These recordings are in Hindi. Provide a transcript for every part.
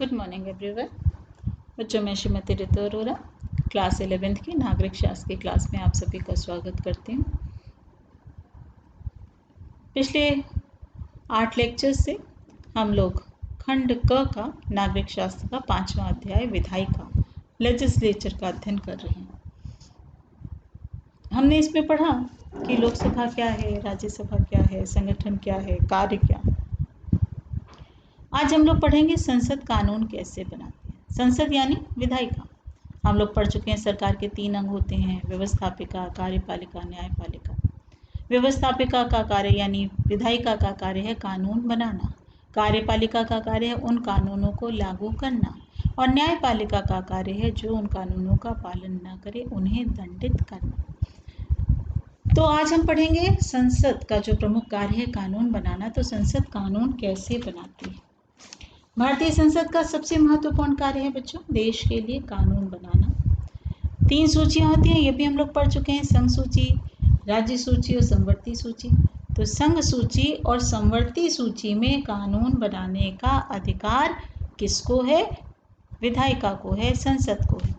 Good morning everyone. बच्चों, मैं श्रीमती ऋतु अरोरा क्लास 11th की नागरिक शास्त्र की क्लास में आप सभी का स्वागत करती हूँ। पिछले 8 लेक्चर्स से हम लोग खंड क का नागरिक शास्त्र का 5वां अध्याय विधायिका लेजिस्लेचर का अध्ययन कर रहे हैं। हमने इसमें पढ़ा कि लोकसभा क्या है, राज्यसभा क्या है, संगठन क्या है, कार्य क्या है। आज हम लोग पढ़ेंगे संसद कानून कैसे बनाती है। संसद यानी विधायिका। हम लोग पढ़ चुके हैं सरकार के 3 अंग होते हैं, व्यवस्थापिका, कार्यपालिका, न्यायपालिका। व्यवस्थापिका का कार्य यानी विधायिका का कार्य है कानून बनाना, कार्यपालिका का कार्य है उन कानूनों को लागू करना, और न्यायपालिका का कार्य है जो उन कानूनों का पालन न करे उन्हें दंडित करना। तो आज हम पढ़ेंगे संसद का जो प्रमुख कार्य है कानून बनाना। तो संसद कानून कैसे बनाती है। भारतीय संसद का सबसे महत्वपूर्ण कार्य है बच्चों देश के लिए कानून बनाना। 3 सूचियां होती हैं, ये भी हम लोग पढ़ चुके हैं, संघ सूची, राज्य सूची और संवर्ती सूची। तो संघ सूची और संवर्ती सूची में कानून बनाने का अधिकार किसको है? विधायिका को है, संसद को है।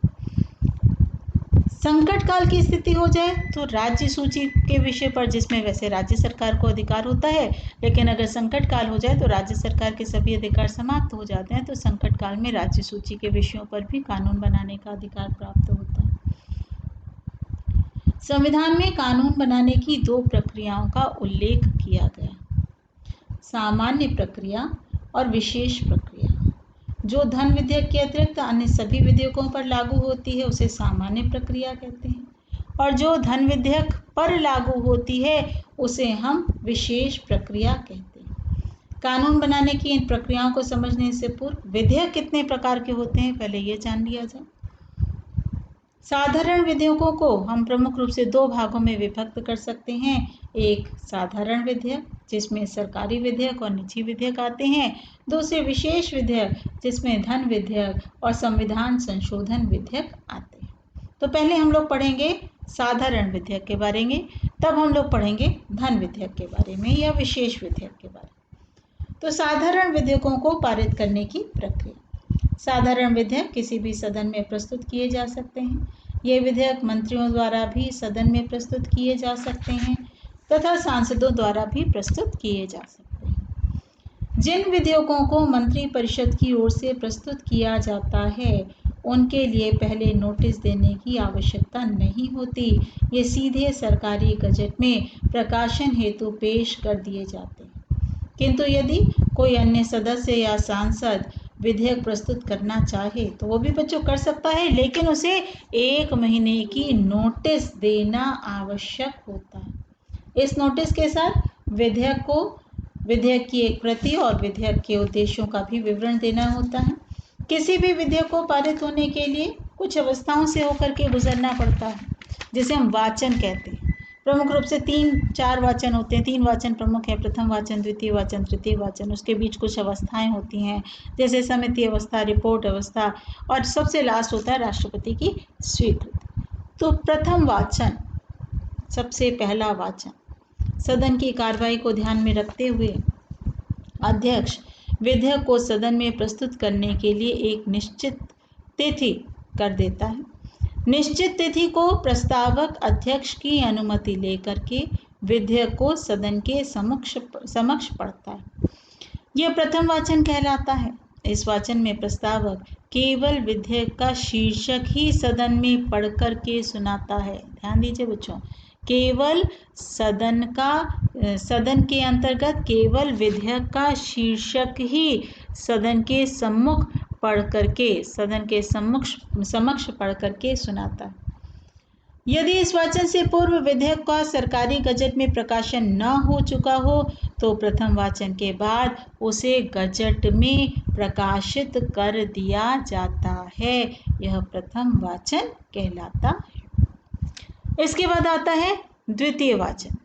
संकट काल की स्थिति हो जाए तो राज्य सूची के विषय पर, जिसमें वैसे राज्य सरकार को अधिकार होता है, लेकिन अगर संकट काल हो जाए तो राज्य सरकार के सभी अधिकार समाप्त हो जाते हैं। तो संकट काल में राज्य सूची के विषयों पर भी कानून बनाने का अधिकार प्राप्त होता है। संविधान में कानून बनाने की 2 प्रक्रियाओं का उल्लेख किया गया, सामान्य प्रक्रिया और विशेष प्रक्रिया। जो धन विधेयक के अतिरिक्त अन्य सभी विधेयकों पर लागू होती है उसे सामान्य प्रक्रिया कहते हैं, और जो धन विधेयक पर लागू होती है उसे हम विशेष प्रक्रिया कहते हैं। कानून बनाने की इन प्रक्रियाओं को समझने से पूर्व विधेयक कितने प्रकार के होते हैं पहले ये जान लिया जाए। साधारण विधेयकों को हम प्रमुख रूप से 2 भागों में विभक्त कर सकते हैं। एक साधारण विधेयक जिसमें सरकारी विधेयक और निजी विधेयक आते हैं, दूसरे विशेष विधेयक जिसमें धन विधेयक और संविधान संशोधन विधेयक आते हैं। तो पहले हम लोग पढ़ेंगे साधारण विधेयक के बारे में, तब हम लोग पढ़ेंगे धन विधेयक के बारे में या विशेष विधेयक के बारे में। तो साधारण विधेयकों को पारित करने की प्रक्रिया। साधारण विधेयक किसी भी सदन में प्रस्तुत किए जा सकते हैं। ये विधेयक मंत्रियों द्वारा भी सदन में प्रस्तुत किए जा सकते हैं तथा सांसदों द्वारा भी प्रस्तुत किए जा सकते हैं। जिन विधेयकों को मंत्री परिषद की ओर से प्रस्तुत किया जाता है उनके लिए पहले नोटिस देने की आवश्यकता नहीं होती। ये सीधे सरकारी गजट में प्रकाशन हेतु पेश कर दिए जाते हैं। किंतु यदि कोई अन्य सदस्य या सांसद विधेयक प्रस्तुत करना चाहे तो वो भी बच्चों कर सकता है, लेकिन उसे 1 महीने की नोटिस देना आवश्यक होता है। इस नोटिस के साथ विधेयक की एक प्रति और विधेयक के उद्देश्यों का भी विवरण देना होता है। किसी भी विधेयक को पारित होने के लिए कुछ अवस्थाओं से होकर के गुजरना पड़ता है, जिसे हम वाचन कहते हैं। प्रमुख रूप से 3-4 वाचन होते हैं। 3 वाचन प्रमुख है, प्रथम वाचन, द्वितीय वाचन, तृतीय वाचन। उसके बीच कुछ अवस्थाएं होती हैं, जैसे समिति अवस्था, रिपोर्ट अवस्था, और सबसे लास्ट होता है राष्ट्रपति की स्वीकृति। तो प्रथम वाचन, सबसे पहला वाचन, सदन की कार्रवाई को ध्यान में रखते हुए अध्यक्ष विधेयक को सदन में प्रस्तुत करने के लिए एक निश्चित तिथि कर देता है। निश्चित तिथि को प्रस्तावक अध्यक्ष की अनुमति लेकर के विधेयक को सदन के समक्ष पढ़ता है। यह प्रथम वाचन कहलाता है। इस वाचन में प्रस्तावक केवल विधेयक का शीर्षक ही सदन में पढ़ कर के सुनाता है। ध्यान दीजिए बच्चों, केवल सदन के अंतर्गत केवल विधेयक का शीर्षक ही सदन के सम्मुख पढ़ करके, सदन के समक्ष पढ़ करके सुनाता है। यदि इस वाचन से पूर्व विधेयक का सरकारी गजट में प्रकाशन न हो चुका हो तो प्रथम वाचन के बाद उसे गजट में प्रकाशित कर दिया जाता है। यह प्रथम वाचन कहलाता है। इसके बाद आता है द्वितीय वाचन,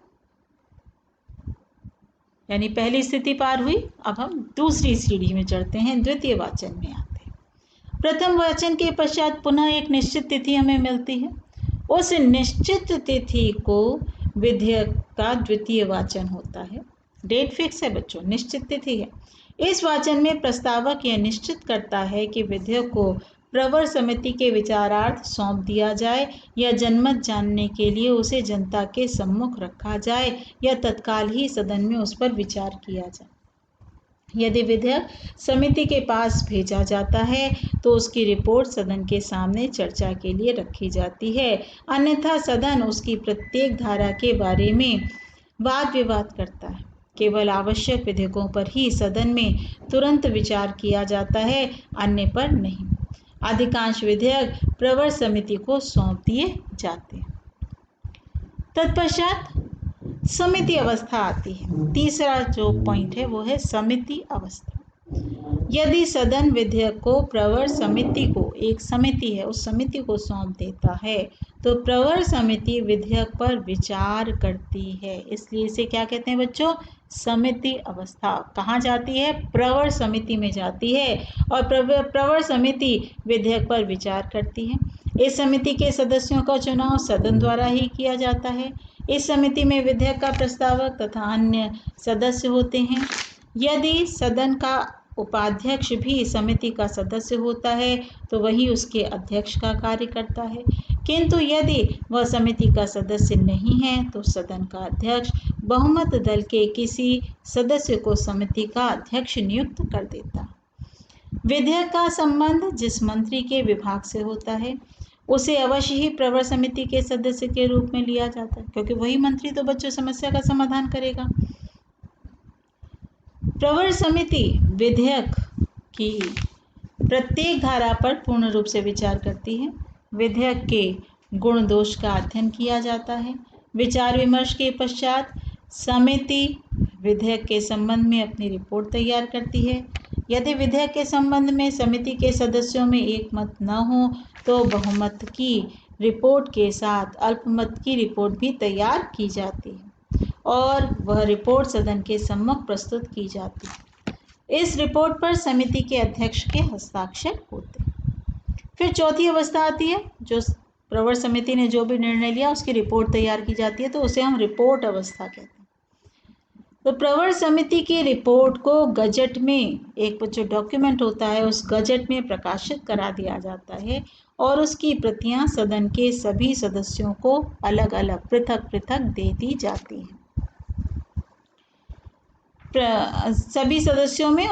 यानी पहली स्थिति पार हुई, अब हम दूसरी सीढ़ी में चढ़ते हैं, द्वितीय वाचन में आते हैं। प्रथम वाचन के पश्चात पुनः एक निश्चित तिथि हमें मिलती है। उस निश्चित तिथि को विधेयक का द्वितीय वाचन होता है। डेट फिक्स है बच्चों, निश्चित तिथि है। इस वाचन में प्रस्तावक यह निश्चित करता है कि विधेयक को प्रवर समिति के विचारार्थ सौंप दिया जाए या जनमत जानने के लिए उसे जनता के सम्मुख रखा जाए या तत्काल ही सदन में उस पर विचार किया जाए। यदि विधेयक समिति के पास भेजा जाता है तो उसकी रिपोर्ट सदन के सामने चर्चा के लिए रखी जाती है, अन्यथा सदन उसकी प्रत्येक धारा के बारे में वाद विवाद करता है। केवल आवश्यक विधेयकों पर ही सदन में तुरंत विचार किया जाता है, अन्य पर नहीं। अधिकांश विधेयक प्रवर समिति को सौंप दिए जाते हैं। तत्पश्चात समिति अवस्था आती है। तीसरा जो पॉइंट है वो है समिति अवस्था। यदि सदन विधेयक को प्रवर समिति को, एक समिति है उस समिति को सौंप देता है तो प्रवर समिति विधेयक पर विचार करती है। इसलिए इसे क्या कहते हैं बच्चों? समिति अवस्था। कहाँ जाती है? प्रवर समिति में जाती है और प्रवर समिति विधेयक पर विचार करती है। इस समिति के सदस्यों का चुनाव सदन द्वारा ही किया जाता है। इस समिति में विधेयक का प्रस्तावक तथा अन्य सदस्य होते हैं। यदि सदन का उपाध्यक्ष भी समिति का सदस्य होता है तो वही उसके अध्यक्ष का कार्य करता है, किंतु यदि वह समिति का सदस्य नहीं है तो सदन का अध्यक्ष बहुमत दल के किसी सदस्य को समिति का अध्यक्ष नियुक्त कर देता है। विधेयक का संबंध जिस मंत्री के विभाग से होता है उसे अवश्य ही प्रवर समिति के सदस्य के रूप में लिया जाता है, क्योंकि वही मंत्री तो बच्चों समस्या का समाधान करेगा। प्रवर समिति विधेयक की प्रत्येक धारा पर पूर्ण रूप से विचार करती है। विधेयक के गुण दोष का अध्ययन किया जाता है। विचार विमर्श के पश्चात समिति विधेयक के संबंध में अपनी रिपोर्ट तैयार करती है। यदि विधेयक के संबंध में समिति के सदस्यों में एक मत न हो तो बहुमत की रिपोर्ट के साथ अल्पमत की रिपोर्ट भी तैयार की जाती है और वह रिपोर्ट सदन के सम्मुख प्रस्तुत की जाती है। इस रिपोर्ट पर समिति के अध्यक्ष के हस्ताक्षर होते हैं। फिर चौथी अवस्था आती है, जो प्रवर समिति ने जो भी निर्णय लिया उसकी रिपोर्ट तैयार की जाती है, तो उसे हम रिपोर्ट अवस्था कहते हैं। तो प्रवर समिति की रिपोर्ट को गजट में, एक जो डॉक्यूमेंट होता है उस गजट में प्रकाशित करा दिया जाता है और उसकी प्रतियां सदन के सभी सदस्यों को अलग अलग पृथक पृथक दे दी जाती हैं। सभी सदस्यों में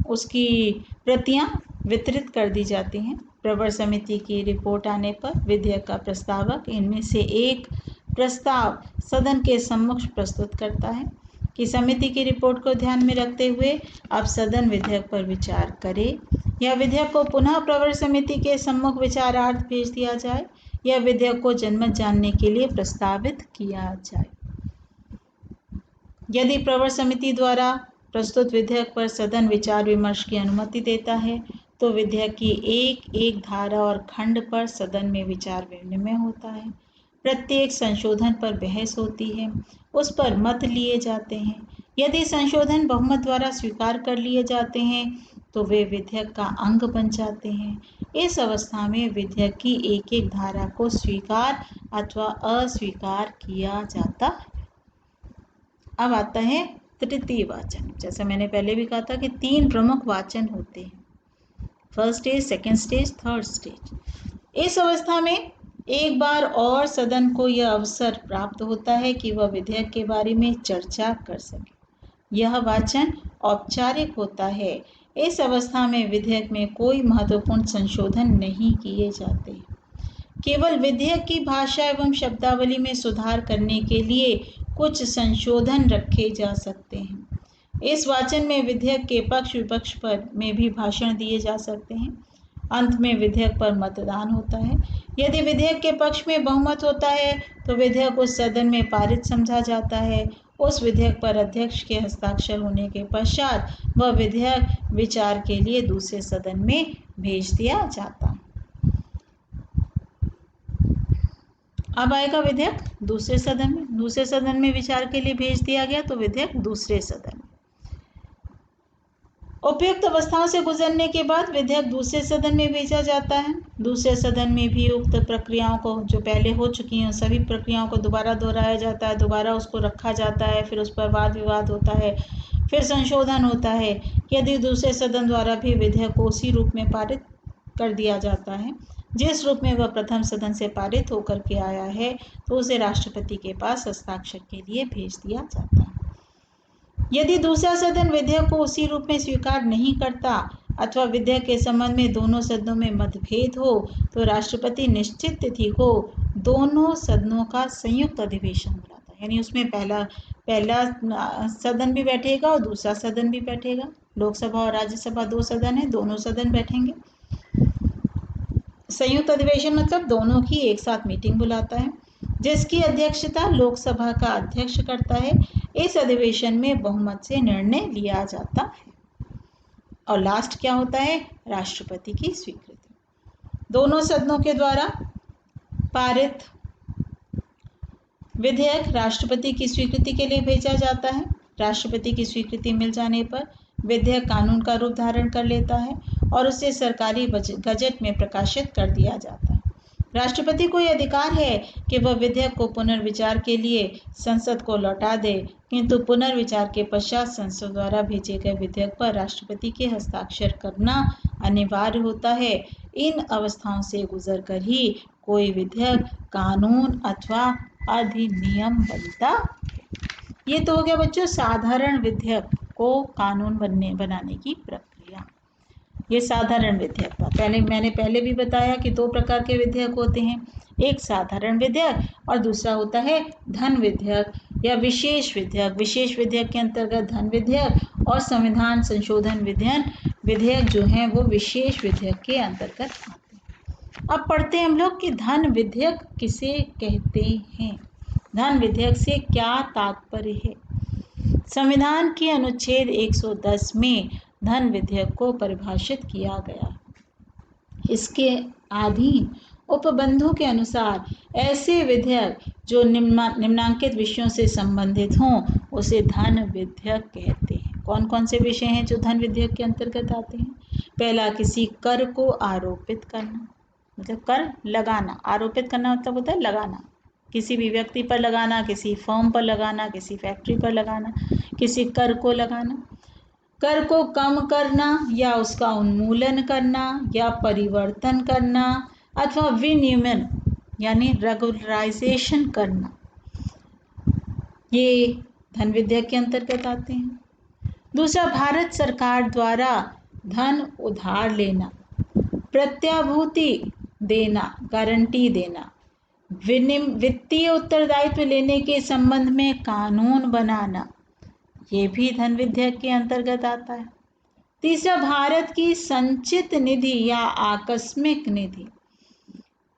उसकी प्रतियां वितरित कर दी जाती हैं। प्रवर समिति की रिपोर्ट आने पर विधेयक का प्रस्तावक इनमें से एक प्रस्ताव सदन के सम्मुख प्रस्तुत करता है कि समिति की रिपोर्ट को ध्यान में रखते हुए अब सदन विधेयक पर विचार करे या विधेयक को पुनः प्रवर समिति के सम्मुख विचारार्थ भेज दिया जाए या विधेयक को जनमत जानने के लिए प्रस्तावित किया जाए। यदि प्रवर समिति द्वारा प्रस्तुत विधेयक पर सदन विचार विमर्श की अनुमति देता है तो विधेयक की एक एक धारा और खंड पर सदन में विचार विनिमय होता है। प्रत्येक संशोधन पर बहस होती है, उस पर मत लिए जाते हैं। यदि संशोधन बहुमत द्वारा स्वीकार कर लिए जाते हैं तो वे विधेयक का अंग बन जाते हैं। इस अवस्था में विधेयक की एक एक धारा को स्वीकार अथवा अस्वीकार किया जाता है। अब आता है तृतीय वाचन। जैसे मैंने पहले भी कहा था कि 3 प्रमुख वाचन होते हैं, first stage, second stage, third stage. इस अवस्था में एक बार और सदन को यह अवसर प्राप्त होता है कि वह विधेयक के बारे में चर्चा कर सके। यह वाचन औपचारिक होता है। इस अवस्था में विधेयक में कोई महत्वपूर्ण संशोधन नहीं किए जाते। केवल विधेयक की भाषा एवं शब्दावली में सुधार करने के लिए कुछ संशोधन रखे जा सकते हैं। इस वाचन में विधेयक के पक्ष विपक्ष पर में भी भाषण दिए जा सकते हैं। अंत में विधेयक पर मतदान होता है। यदि विधेयक के पक्ष में बहुमत होता है तो विधेयक उस सदन में पारित समझा जाता है। उस विधेयक पर अध्यक्ष के हस्ताक्षर होने के पश्चात वह विधेयक विचार के लिए दूसरे सदन में भेज दिया जाता है। अब आएगा विधेयक दूसरे सदन में। दूसरे सदन में विचार के लिए भेज दिया गया तो विधेयक दूसरे सदन में। उपयुक्त अवस्थाओं से गुजरने के बाद विधेयक दूसरे सदन में भेजा जाता है। दूसरे सदन में भी उक्त प्रक्रियाओं को, जो पहले हो चुकी हैं सभी प्रक्रियाओं को दोबारा दोहराया जाता है, दोबारा उसको रखा जाता है, फिर उस पर वाद विवाद होता है, फिर संशोधन होता है। यदि दूसरे सदन द्वारा भी विधेयक को उसी रूप में पारित कर दिया जाता है जिस रूप में वह प्रथम सदन से पारित होकर के आया है, तो उसे राष्ट्रपति के पास हस्ताक्षर के लिए भेज दिया जाता है। यदि दूसरा सदन विधेयक को उसी रूप में स्वीकार नहीं करता अथवा विधेयक के संबंध में दोनों सदनों में मतभेद हो, तो राष्ट्रपति निश्चित तिथि को दोनों सदनों का संयुक्त अधिवेशन बुलाता है। यानी उसमें पहला सदन भी बैठेगा और दूसरा सदन भी बैठेगा। लोकसभा और राज्यसभा 2 सदन है, दोनों सदन बैठेंगे। संयुक्त अधिवेशन मतलब दोनों की एक साथ मीटिंग बुलाता है, जिसकी अध्यक्षता लोकसभा का अध्यक्ष करता है। इस अधिवेशन में बहुमत से निर्णय लिया जाता है। और लास्ट क्या होता है? राष्ट्रपति की स्वीकृति। दोनों सदनों के द्वारा पारित विधेयक राष्ट्रपति की स्वीकृति के लिए भेजा जाता है। राष्ट्रपति की स्वीकृति मिल जाने पर विधेयक कानून का रूप धारण कर लेता है और उसे सरकारी गजट में प्रकाशित कर दिया जाता है। राष्ट्रपति को यह अधिकार है कि वह विधेयक को पुनर्विचार के लिए संसद को लौटा दे, किंतु पुनर्विचार के पश्चात संसद द्वारा भेजे गए विधेयक पर राष्ट्रपति के हस्ताक्षर करना अनिवार्य होता है। इन अवस्थाओं से गुजरकर ही कोई विधेयक कानून अथवा अधिनियम बनता। ये तो हो गया बच्चों साधारण विधेयक को कानून बनाने की प्रक्रिया। ये साधारण विधेयक था। मैंने पहले भी बताया कि 2 प्रकार के विधेयक होते हैं, एक साधारण विधेयक और दूसरा होता है धन विधेयक या विशेष विधेयक। विशेष विधेयक के अंतर्गत धन विधेयक और संविधान संशोधन विधेयक जो हैं वो विशेष विधेयक के अंतर्गत आते हैं। अब पढ़ते हैं हम लोग कि धन विधेयक किसे कहते हैं, धन विधेयक से क्या तात्पर्य है। संविधान के अनुच्छेद 110 में धन विधेयक को परिभाषित किया गया। इसके अधीन उपबंधों के अनुसार ऐसे विधेयक जो निम्नांकित विषयों से संबंधित हों उसे धन विधेयक कहते हैं। कौन कौन से विषय हैं जो धन विधेयक के अंतर्गत आते हैं? पहला, किसी कर को आरोपित करना, मतलब कर लगाना। आरोपित करना मतलब होता है लगाना, किसी भी व्यक्ति पर लगाना, किसी फर्म पर लगाना, किसी फैक्ट्री पर लगाना, किसी कर को लगाना। कर को कम करना या उसका उन्मूलन करना या परिवर्तन करना अथवा विनियमन यानी रेगुलराइजेशन करना, ये धन विधेयक के अंतर्गत आते हैं। दूसरा, भारत सरकार द्वारा धन उधार लेना, प्रत्याभूति देना, गारंटी देना, वित्तीय उत्तरदायित्व लेने के संबंध में कानून बनाना, ये भी धन विधेयक के अंतर्गत आता है। तीसरा, भारत की संचित निधि या आकस्मिक निधि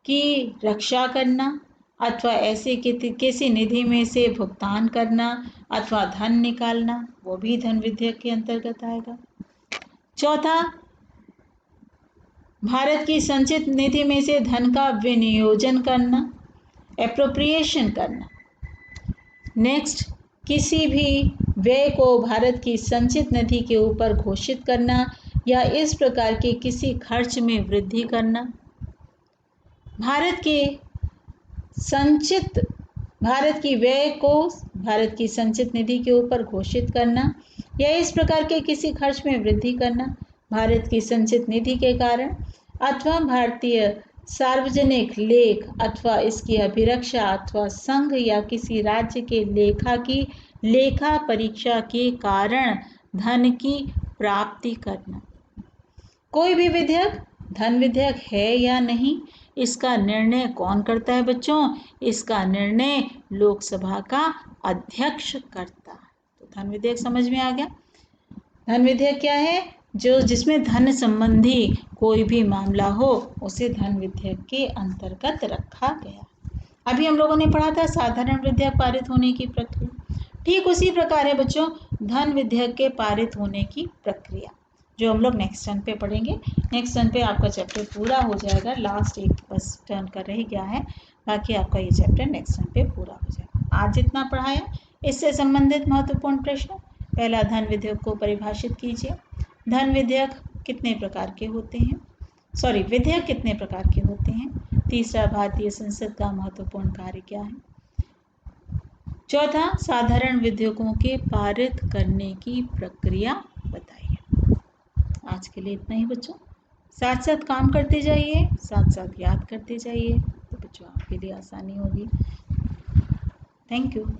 की रक्षा करना अथवा ऐसे किसी निधि में से भुगतान करना अथवा धन निकालना, वो भी धन विधेयक के अंतर्गत आएगा। चौथा, भारत की संचित निधि में से धन का विनियोजन करना, एप्रोप्रिएशन करना। नेक्स्ट, किसी भी व्यय को भारत की संचित निधि के ऊपर घोषित करना या इस प्रकार के किसी खर्च में वृद्धि करना। भारत की व्यय को भारत की संचित निधि के ऊपर घोषित करना या इस प्रकार के किसी खर्च में वृद्धि करना भारत की संचित निधि के कारण अथवा भारतीय सार्वजनिक लेख अथवा इसकी अभिरक्षा अथवा संघ या किसी राज्य के लेखा की लेखा परीक्षा के कारण धन की प्राप्ति करना। कोई भी विधेयक धन विधेयक है या नहीं, इसका निर्णय कौन करता है बच्चों? इसका निर्णय लोकसभा का अध्यक्ष करता है। तो धन विधेयक समझ में आ गया। धन विधेयक क्या है? जिसमें धन संबंधी कोई भी मामला हो उसे धन विधेयक के अंतर्गत रखा गया। अभी हम लोगों ने पढ़ा था साधारण विधेयक पारित होने की प्रक्रिया। ठीक उसी प्रकार है बच्चों धन विधेयक के पारित होने की प्रक्रिया, जो हम लोग नेक्स्ट टर्न पे पढ़ेंगे। नेक्स्ट टर्न पे आपका चैप्टर पूरा हो जाएगा। लास्ट एक बस टर्न कर रह गया है, बाकी आपका ये चैप्टर नेक्स्ट टर्न पे पूरा हो जाएगा। आज जितना पढ़ाया इससे संबंधित महत्वपूर्ण प्रश्न। पहला, धन विधेयक को परिभाषित कीजिए। धन विधेयक कितने प्रकार के होते हैं? विधेयक कितने प्रकार के होते हैं? तीसरा, भारतीय संसद का महत्वपूर्ण कार्य क्या है? चौथा, साधारण विधेयकों के पारित करने की प्रक्रिया बताइए। आज के लिए इतना ही बच्चों। साथ साथ काम करते जाइए, साथ साथ याद करते जाइए, तो बच्चों आपके लिए आसानी होगी। Thank you.